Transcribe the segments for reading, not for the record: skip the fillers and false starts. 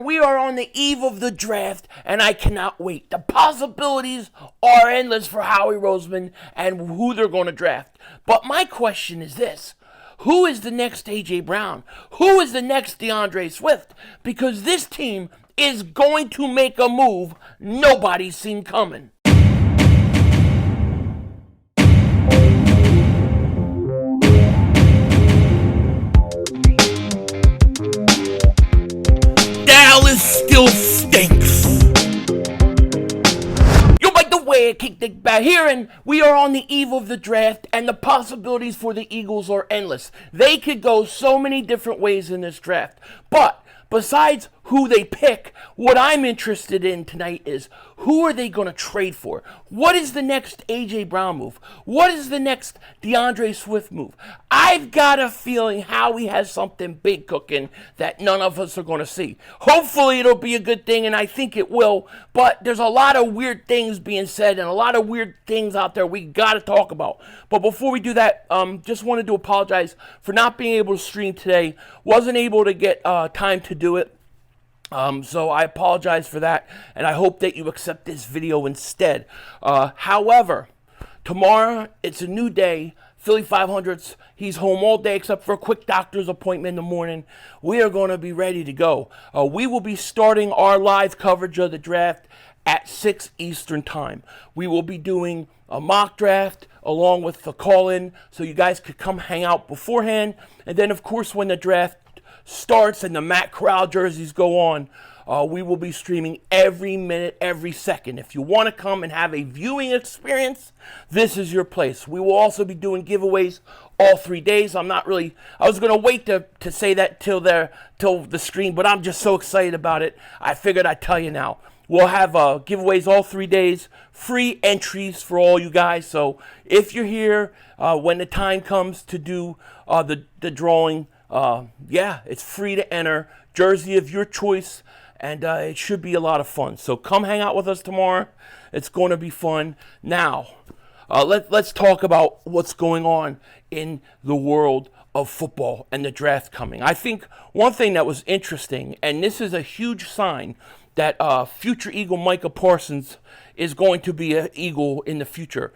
We are on the eve of the draft, and I cannot wait. The possibilities are endless for Howie Roseman and who they're going to draft. But my question is this. Who is the next A.J. Brown? Who is the next DeAndre Swift? Because this team is going to make a move nobody's seen coming. Dallas still stinks. You like the way I kick Dingbat here, and we are on the eve of the draft, and the possibilities for the Eagles are endless. They could go so many different ways in this draft. But besides who they pick, what I'm interested in tonight is who are they going to trade for? What is the next A.J. Brown move? What is the next DeAndre Swift move? I've got a feeling Howie has something big cooking that none of us are going to see. Hopefully it'll be a good thing, and I think it will, but there's a lot of weird things being said and a lot of weird things out there we got to talk about. But before we do that, just wanted to apologize for not being able to stream today. Wasn't able to get time to do it. So I apologize for that, and I hope that you accept this video instead. However, tomorrow, it's a new day. Philly 500s, he's home all day except for a quick doctor's appointment in the morning. We are going to be ready to go. We will be starting our live coverage of the draft at 6 Eastern time. We will be doing a mock draft along with the call-in, so you guys could come hang out beforehand. And then, of course, when the draft starts and the Matt Corral jerseys go on, we will be streaming every minute, every second. If you want to come and have a viewing experience, this is your place. We will also be doing giveaways all 3 days. I was going to wait to say that till the stream, but I'm just so excited about it. I figured I'd tell you now. We'll have giveaways all 3 days, free entries for all you guys. So if you're here when the time comes to do the drawing, it's free to enter. Jersey of your choice, and it should be a lot of fun. So come hang out with us tomorrow. It's going to be fun. Now, let's talk about what's going on in the world of football and the draft coming. I think one thing that was interesting, and this is a huge sign that future Eagle Micah Parsons is going to be an Eagle in the future.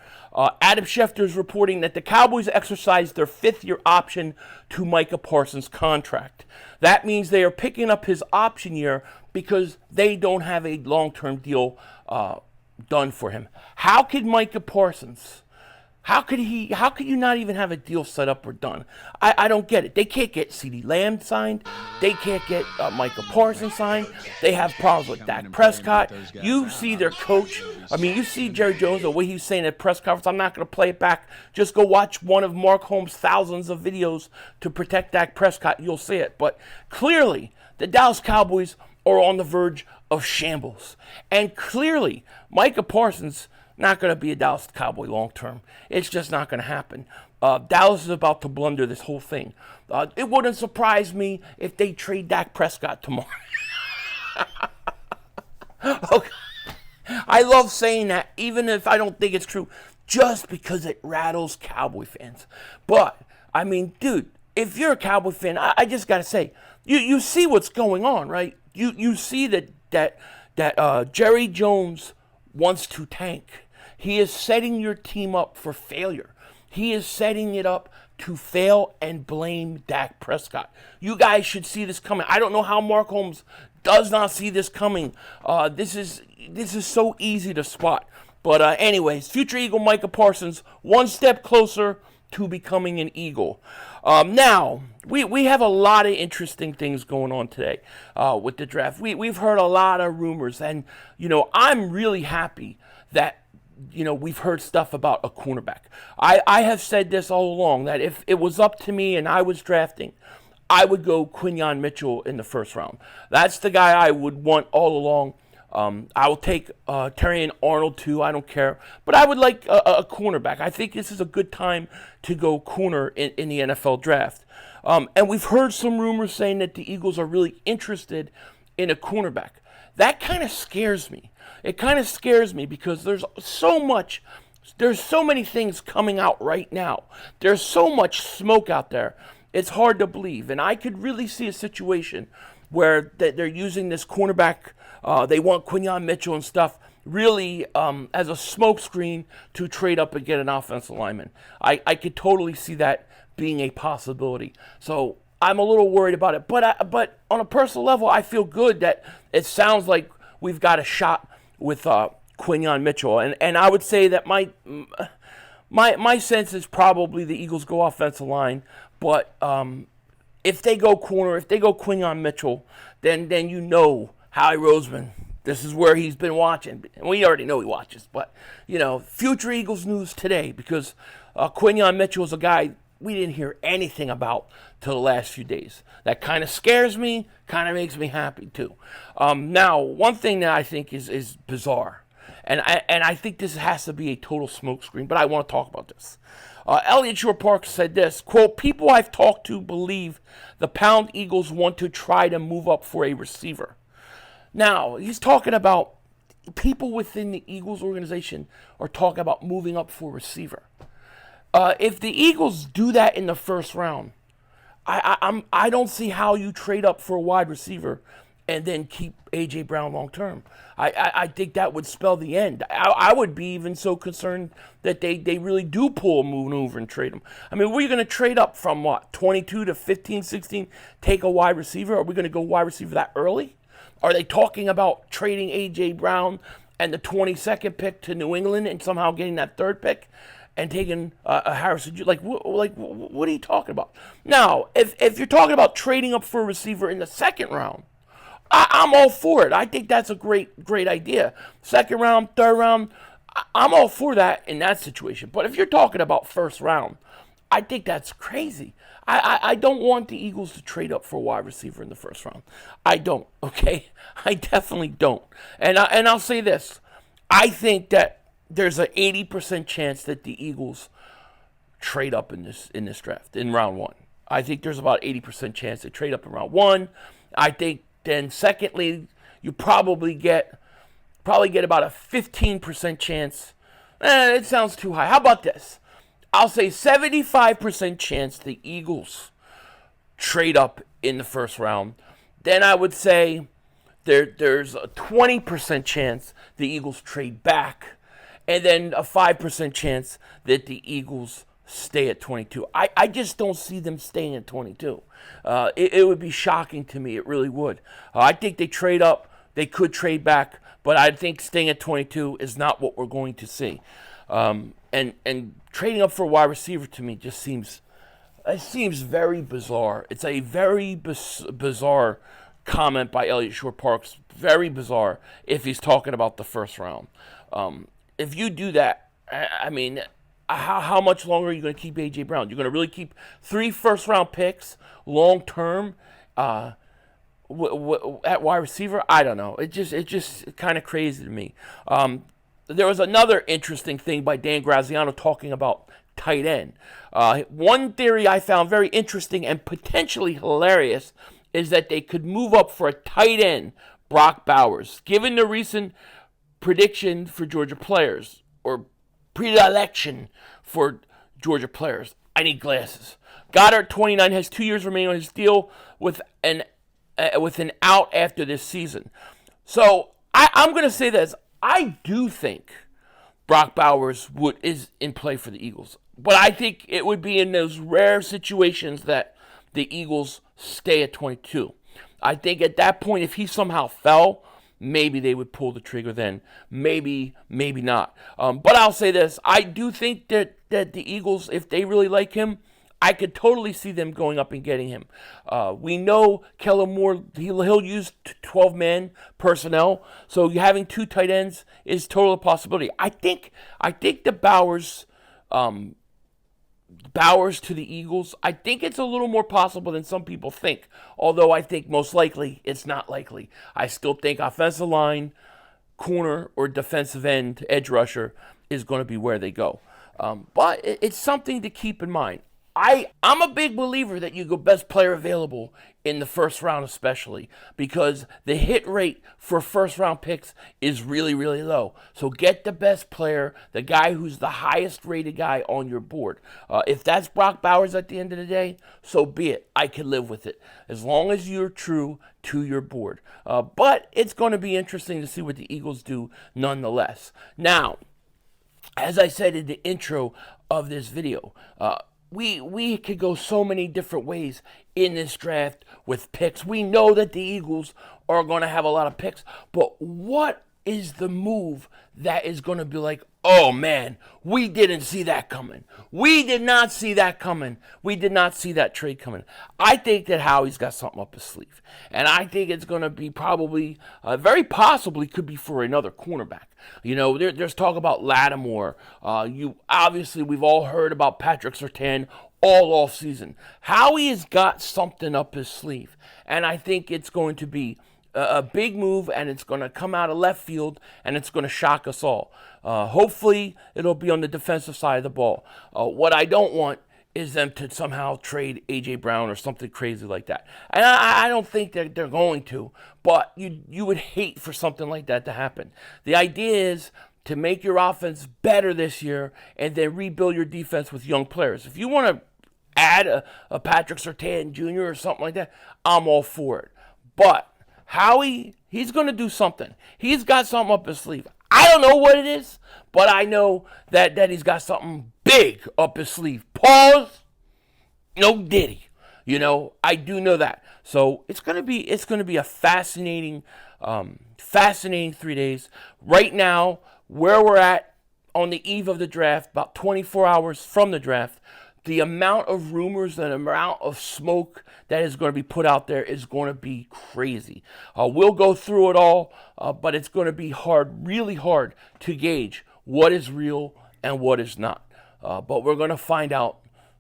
Adam Schefter is reporting that the Cowboys exercised their fifth-year option to Micah Parsons' contract. That means they are picking up his option year because they don't have a long-term deal done for him. How could Micah Parsons... How could you not even have a deal set up or done? I don't get it. They can't get CeeDee Lamb signed. They can't get Micah Parsons signed. They have problems with Dak Prescott. You see their coach. You see Jerry Jones, the way he's saying at press conference. I'm not going to play it back. Just go watch one of Mark Holmes' thousands of videos to protect Dak Prescott. You'll see it. But clearly, the Dallas Cowboys are on the verge of shambles. And clearly, Micah Parsons not going to be a Dallas Cowboy long term. It's just not going to happen. Dallas is about to blunder this whole thing. It wouldn't surprise me if they trade Dak Prescott tomorrow. Okay. I love saying that, even if I don't think it's true, just because it rattles Cowboy fans. But, dude, if you're a Cowboy fan, I just got to say, you see what's going on, right? You see that Jerry Jones wants to tank. He is setting your team up for failure. He is setting it up to fail and blame Dak Prescott. You guys should see this coming. I don't know how Mark Holmes does not see this coming. This is so easy to spot. But anyways, future Eagle Micah Parsons, one step closer to becoming an Eagle. Now, we have a lot of interesting things going on today with the draft. We've heard a lot of rumors, and, I'm really happy that we've heard stuff about a cornerback. I have said this all along, that if it was up to me and I was drafting, I would go Quinyon Mitchell in the first round. That's the guy I would want all along. I will take Terry Arnold too, I don't care. But I would like a cornerback. I think this is a good time to go corner in the NFL draft. And we've heard some rumors saying that the Eagles are really interested in a cornerback. That kind of scares me. It kind of scares me because there's so many things coming out right now. There's so much smoke out there. It's hard to believe. And I could really see a situation where they're using this cornerback. They want Quinyon Mitchell and stuff really as a smokescreen to trade up and get an offensive lineman. I could totally see that being a possibility. So I'm a little worried about it. But on a personal level, I feel good that it sounds like we've got a shot with Quinyon Mitchell. And I would say that my sense is probably the Eagles go offensive line. But if they go corner, if they go Quinyon Mitchell, then you know Howie Roseman, this is where he's been watching. And we already know he watches. But, future Eagles news today, because Quinyon Mitchell is a guy we didn't hear anything about till the last few days. That kind of scares me, kind of makes me happy too. Now, one thing that I think is bizarre, and I think this has to be a total smokescreen, but I want to talk about this. Elliott Shore-Parks said this, quote, "People I've talked to believe the Pound Eagles want to try to move up for a receiver." Now, he's talking about people within the Eagles organization are talking about moving up for a receiver. If the Eagles do that in the first round, I don't see how you trade up for a wide receiver and then keep A.J. Brown long term. I think that would spell the end. I would be even so concerned that they really do pull a maneuver and trade him. I mean, we're going to trade up from what, 22 to 15, 16, take a wide receiver? Are we going to go wide receiver that early? Are they talking about trading A.J. Brown and the 22nd pick to New England and somehow getting that third pick and taking a Harrison? What are you talking about? Now, if you're talking about trading up for a receiver in the second round, I'm all for it. I think that's a great idea. Second round, third round, I'm all for that in that situation. But if you're talking about first round, I think that's crazy. I don't want the Eagles to trade up for a wide receiver in the first round. I don't, okay? I definitely don't. And I'll say this. I think that there's an 80% chance that the Eagles trade up in this draft, in round one. I think there's about 80% chance they trade up in round one. I think then secondly, you probably get about a 15% chance. It sounds too high. How about this? I'll say 75% chance the Eagles trade up in the first round. Then I would say there's a 20% chance the Eagles trade back. And then a 5% chance that the Eagles stay at 22. I just don't see them staying at 22. It would be shocking to me. It really would. I think they trade up. They could trade back. But I think staying at 22 is not what we're going to see. And trading up for a wide receiver to me just seems very bizarre. It's a very bizarre comment by Elliott Shore-Parks. Very bizarre if he's talking about the first round. If you do that, I mean, how much longer are you going to keep A.J. Brown? You're going to really keep 3 first-round picks long-term at wide receiver? I don't know. It's just kind of crazy to me. There was another interesting thing by Dan Graziano talking about tight end. One theory I found very interesting and potentially hilarious is that they could move up for a tight end, Brock Bowers. Given the recent prediction for Georgia players, or predilection for Georgia players. I need glasses. Goddard, 29, has 2 years remaining on his deal with an out after this season. So I'm going to say this. I do think Brock Bowers is in play for the Eagles. But I think it would be in those rare situations that the Eagles stay at 22. I think at that point, if he somehow fell, maybe they would pull the trigger then. Maybe not. But I'll say this. I do think that the Eagles, if they really like him, I could totally see them going up and getting him. We know Kellen Moore, he'll use 12-man personnel, so having 2 tight ends is total a possibility. I think the Bowers to the Eagles, I think it's a little more possible than some people think, although I think most likely it's not likely. I still think offensive line, corner, or defensive end, edge rusher is going to be where they go. But it's something to keep in mind. I'm a big believer that you go best player available in the first round, especially because the hit rate for first round picks is really, really low. So get the best player, the guy who's the highest rated guy on your board. If that's Brock Bowers at the end of the day, so be it. I can live with it as long as you're true to your board. But it's going to be interesting to see what the Eagles do nonetheless. Now, as I said in the intro of this video, we could go so many different ways in this draft with picks. We know that the Eagles are going to have a lot of picks, but what is the move that is going to be like, oh man, we didn't see that coming. We did not see that coming. We did not see that trade coming. I think that Howie's got something up his sleeve. And I think it's going to be probably, very possibly could be for another cornerback. You know, there's talk about Lattimore. Obviously, we've all heard about Patrick Surtain all off season. Howie has got something up his sleeve. And I think it's going to be a big move, and it's going to come out of left field, and it's going to shock us all. Hopefully, it'll be on the defensive side of the ball. What I don't want is them to somehow trade A.J. Brown or something crazy like that. And I don't think that they're going to, but you would hate for something like that to happen. The idea is to make your offense better this year and then rebuild your defense with young players. If you want to add a Patrick Surtain Jr. or something like that, I'm all for it. But Howie, he's going to do something. He's got something up his sleeve. I don't know what it is, but I know that he's got something big up his sleeve. Pause. No diddy. You know, I do know that. So it's gonna be a fascinating 3 days. Right now, where we're at on the eve of the draft, about 24 hours from the draft, the amount of rumors and amount of smoke that is going to be put out there is going to be crazy. We'll go through it all, but it's going to be hard, really hard to gauge what is real and what is not. But we're going to find out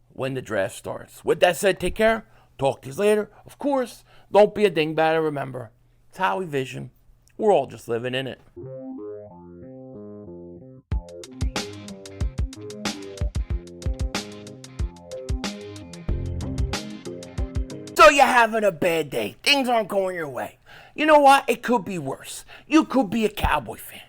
when the draft starts. With that said, take care. Talk to you later. Of course, don't be a dingbat. Remember, it's Howie Vision. We're all just living in it. So you're having a bad day. Things aren't going your way. You know what? It could be worse. You could be a Cowboy fan.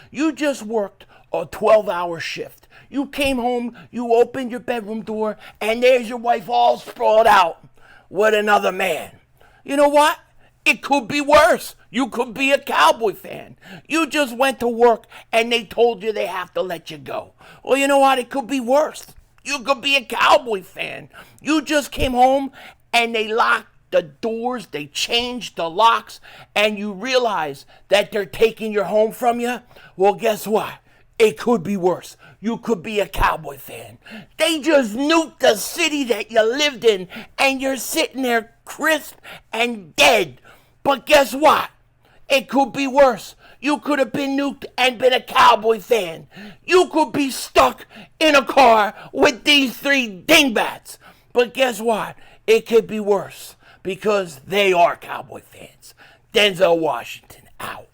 You just worked a 12-hour shift. You came home, you opened your bedroom door, and there's your wife all sprawled out with another man. You know what? It could be worse. You could be a Cowboy fan. You just went to work, and they told you they have to let you go. Well, you know what? It could be worse. You could be a Cowboy fan. You just came home, and they locked the doors, they changed the locks, and you realize that they're taking your home from you. Well, guess what? It could be worse. You could be a Cowboy fan. They just nuked the city that you lived in, and you're sitting there crisp and dead. But guess what? It could be worse. You could have been nuked and been a Cowboy fan. You could be stuck in a car with these three dingbats. But guess what? It could be worse because they are Cowboy fans. Denzel Washington out.